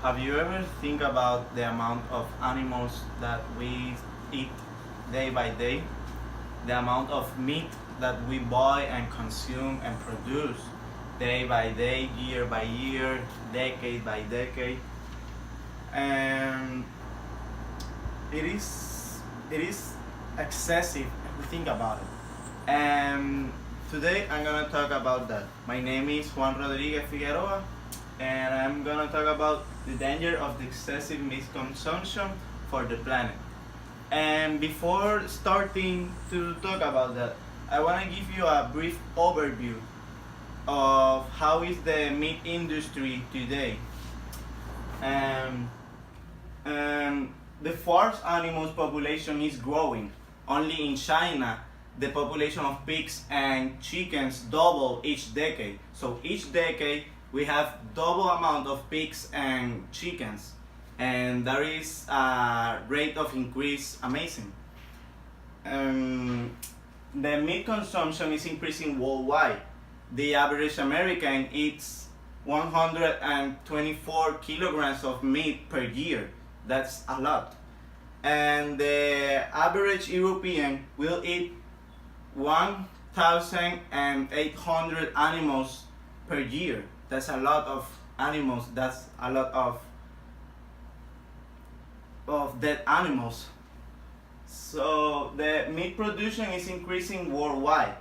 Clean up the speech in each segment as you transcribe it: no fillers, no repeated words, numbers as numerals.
Have you ever think about the amount of animals that we eat day by day? The amount of meat that we buy and consume and produce day by day, year by year, decade by decade. And it is excessive if we think about it. And today I'm gonna talk about that. My name is Juan Rodriguez Figueroa, and I'm gonna talk about the danger of the excessive meat consumption for the planet. And before starting to talk about that, I wanna give you a brief overview of how is the meat industry today. Um, the farm animals population is growing. Only in China, the population of pigs and chickens double each decade. So each decade we have double amount of pigs and chickens, and there is a rate of increase amazing. Um, the meat consumption is increasing worldwide. The average American eats 124 kilograms of meat per year. That's a lot. And the average European will eat 1,800 animals per year. That's a lot of animals. That's a lot of dead animals. So the meat production is increasing worldwide.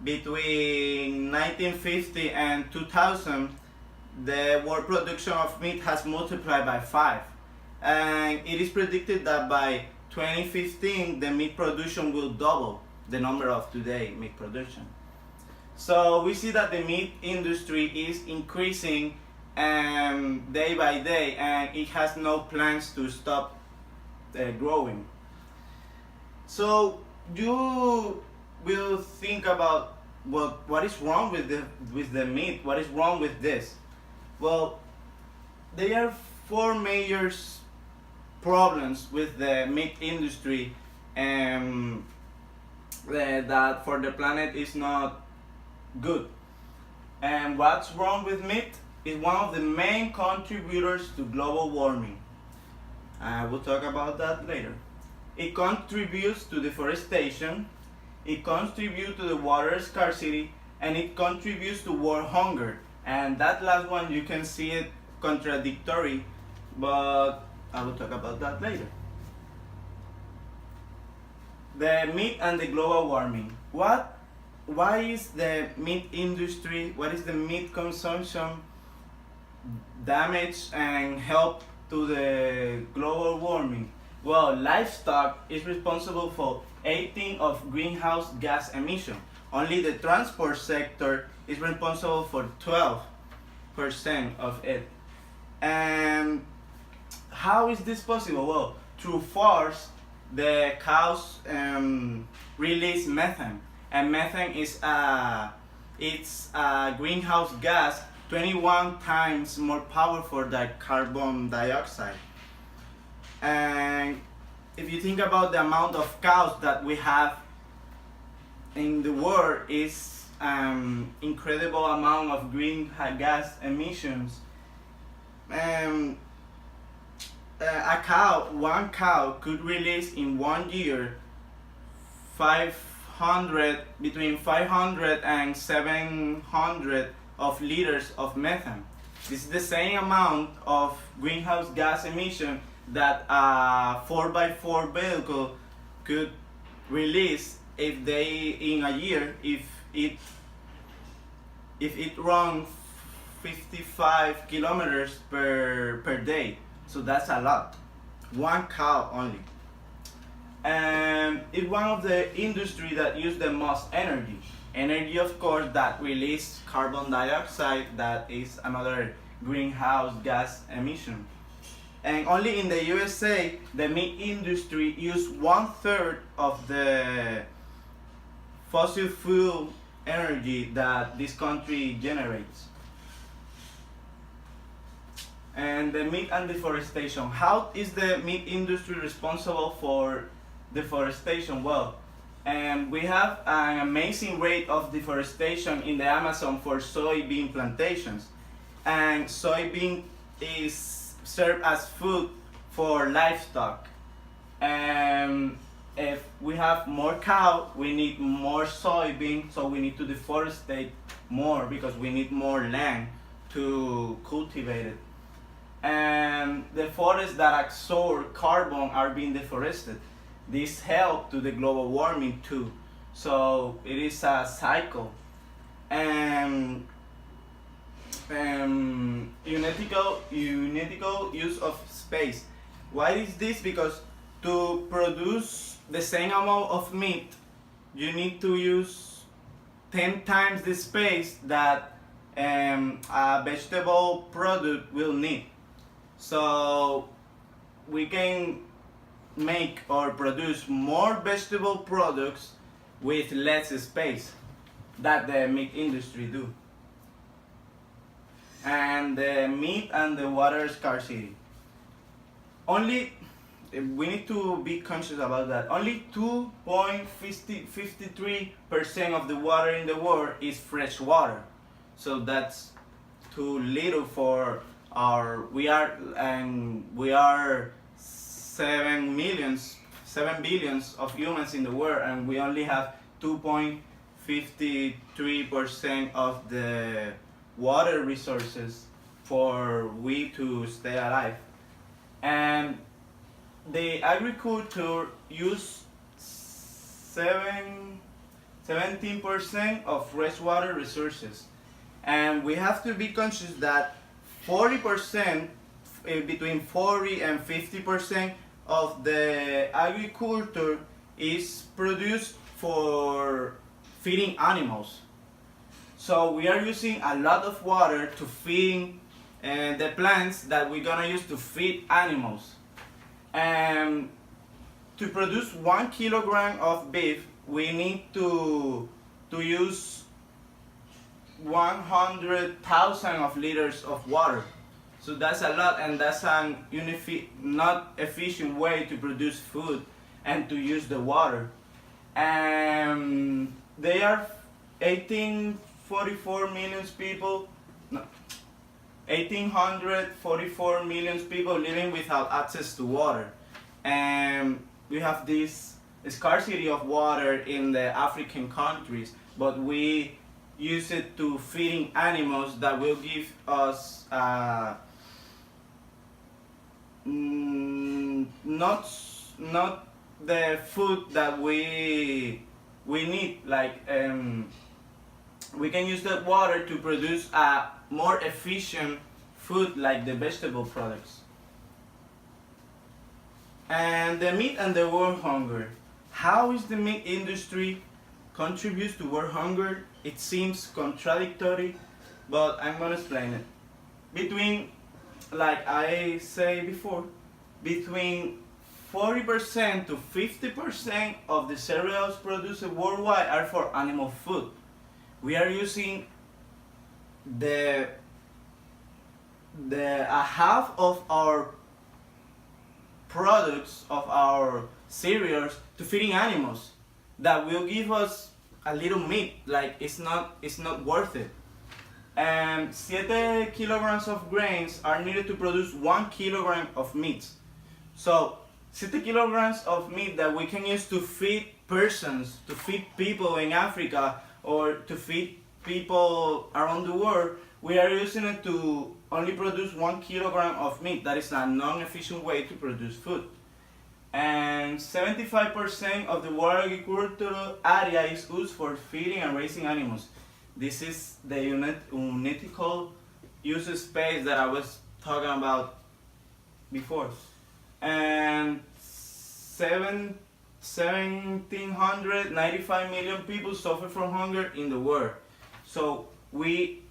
Between 1950 and 2000, the world production of meat has multiplied by 5. And it is predicted that by 2015, the meat production will double the number of today meat production. So we see that the meat industry is increasing day by day, and it has no plans to stop growing. So you will think about, well, what is wrong with the meat? What is wrong with this? Well, there are four major problems with the meat industry, that for the planet is not good. And what's wrong with meat is one of the main contributors to global warming. I will talk about that later. It contributes to deforestation, it contributes to the water scarcity, and it contributes to world hunger. And that last one, you can see it contradictory, but I will talk about that later. The meat and the global warming. Why is the meat industry, what is the meat consumption damage and help to the global warming? Well, livestock is responsible for 18 of greenhouse gas emission. Only the transport sector is responsible for 12% of it. And how is this possible? Well, through farms, the cows release methane, and methane is it's a greenhouse gas 21 times more powerful than carbon dioxide. And if you think about the amount of cows that we have in the world, is incredible amount of greenhouse gas emissions. One cow could release in 1 year between 500 and 700 of liters of methane. This is the same amount of greenhouse gas emission that a 4x4 vehicle could release if they in a year, if it runs 55 kilometers per day. So that's a lot. One cow only. And it's one of the industry that use the most energy. Energy, of course, that release carbon dioxide, that is another greenhouse gas emission. And only in the USA, the meat industry use 1/3 of the fossil fuel energy that this country generates. And the meat and deforestation. How is the meat industry responsible for deforestation? Well, we have an amazing rate of deforestation in the Amazon for soybean plantations. And soybean is serve as food for livestock. And if we have more cow, we need more soybean, so we need to deforestate more because we need more land to cultivate it. And the forests that absorb carbon are being deforested. This helps to the global warming too. So it is a cycle. And unethical use of space. Why is this? Because to produce the same amount of meat, you need to use 10 times the space that a vegetable product will need. So we can make or produce more vegetable products with less space that the meat industry do. And the meat and the water scarcity. Only we need to be conscious about that. Only 2.53% of the water in the world is fresh water. So that's too little for our we are 7 billions of humans in the world, and we only have 2.53% of the water resources for we to stay alive. And the agriculture use 17% of freshwater resources, and we have to be conscious that 40%, between 40 and 50% of the agriculture is produced for feeding animals. So we are using a lot of water to feed the plants that we're gonna use to feed animals. And to produce 1 kilogram of beef, we need to use 100,000 of liters of water. So that's a lot, and that's an not efficient way to produce food and to use the water. And they are 1844 million people, no, 1844 million people living without access to water. And we have this scarcity of water in the African countries, but we use it to feeding animals that will give us not the food that we need. Like we can use that water to produce a more efficient food like the vegetable products. And the meat and the world hunger. How is the meat industry contributes to world hunger? It seems contradictory, but I'm gonna explain it. Between, like I say before, between 40% to 50% of the cereals produced worldwide are for animal food. We are using a half of our products of our cereals to feeding animals that will give us a little meat. Like it's not worth it. And 7 kilograms of grains are needed to produce 1 kilogram of meat. So 7 kilograms of meat that we can use to feed persons, to feed people in Africa, or to feed people around the world, we are using it to only produce 1 kilogram of meat. That is a non-efficient way to produce food. And 75% of the world agricultural area is used for feeding and raising animals. This is the unethical use of space that I was talking about before. And 1,795 million people suffer from hunger in the world. So we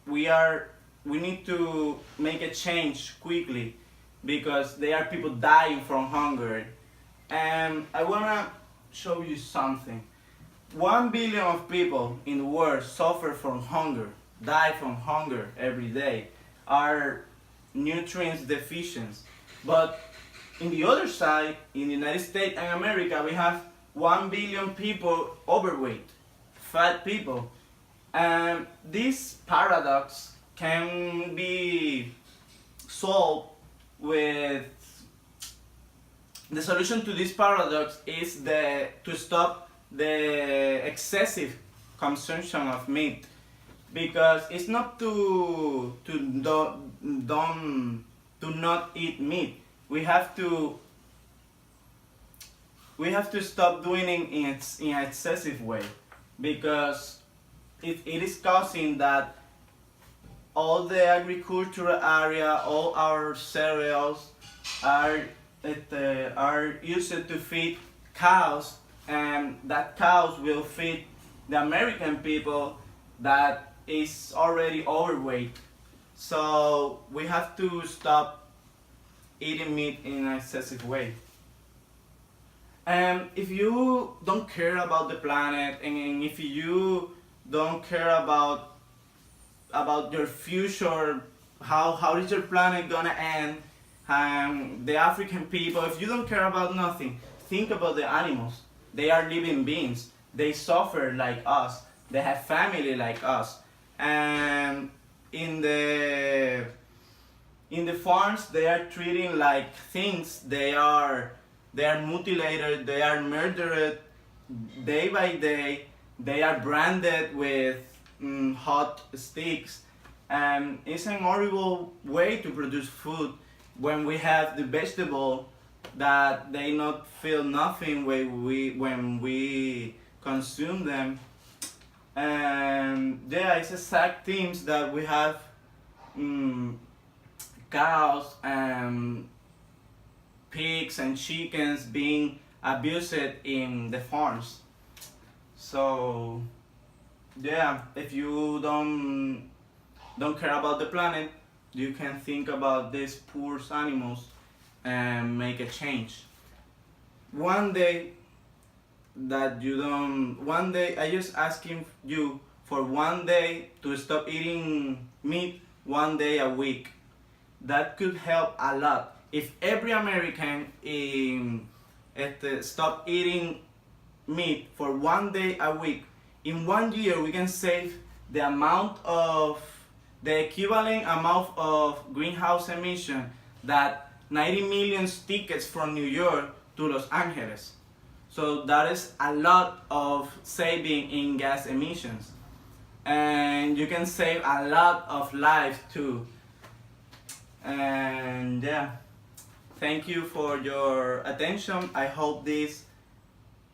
need to make a change quickly, because there are people dying from hunger. And I wanna show you something. 1 billion of people in the world suffer from hunger, die from hunger every day, are nutrients deficient. But in the other side, in the United States and America, we have 1 billion people overweight, fat people. And this paradox can be solved with the solution to this paradox is to stop the excessive consumption of meat, because it's not to not eat meat. We have to stop doing it in an excessive way, because it is causing that all the agricultural area, all our cereals are are used to feed cows, and that cows will feed the American people that is already overweight. So we have to stop eating meat in an excessive way. And if you don't care about the planet, and if you don't care about your future, how is your planet gonna end, the African people, if you don't care about nothing, think about the animals. They are living beings. They suffer like us. They have family like us. And in the farms, they are treating like things. They are mutilated. They are murdered day by day. They are branded with hot sticks, and it's an horrible way to produce food when we have the vegetable that they not feel nothing when we consume them. And yeah, it's exact things that we have cows and pigs and chickens being abused in the farms. So yeah, if you don't care about the planet, you can think about these poor animals and make a change. One day one day I just asking you for one day to stop eating meat, one day a week. That could help a lot. If every American stop eating meat for one day a week, in 1 year we can save the equivalent amount of greenhouse emission that 90 million tickets from New York to Los Angeles. So that is a lot of saving in gas emissions, and you can save a lot of lives too. And yeah, thank you for your attention. I hope this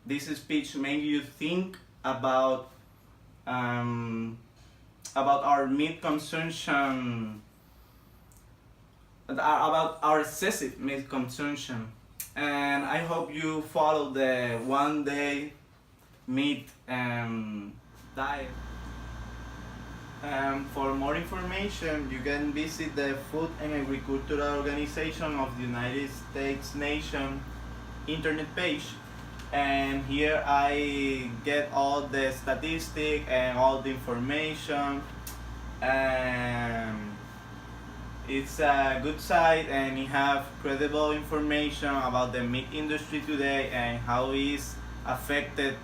speech made you think about our meat consumption, about our excessive meat consumption. And I hope you follow the one day meat diet. For more information, you can visit the Food and Agricultural Organization of the United States Nation internet page. And here I get all the statistics and all the information. It's a good site, and it have credible information about the meat industry today and how it's affected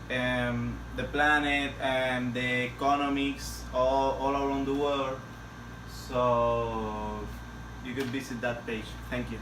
the planet and the economics all around the world. So you could visit that page. Thank you.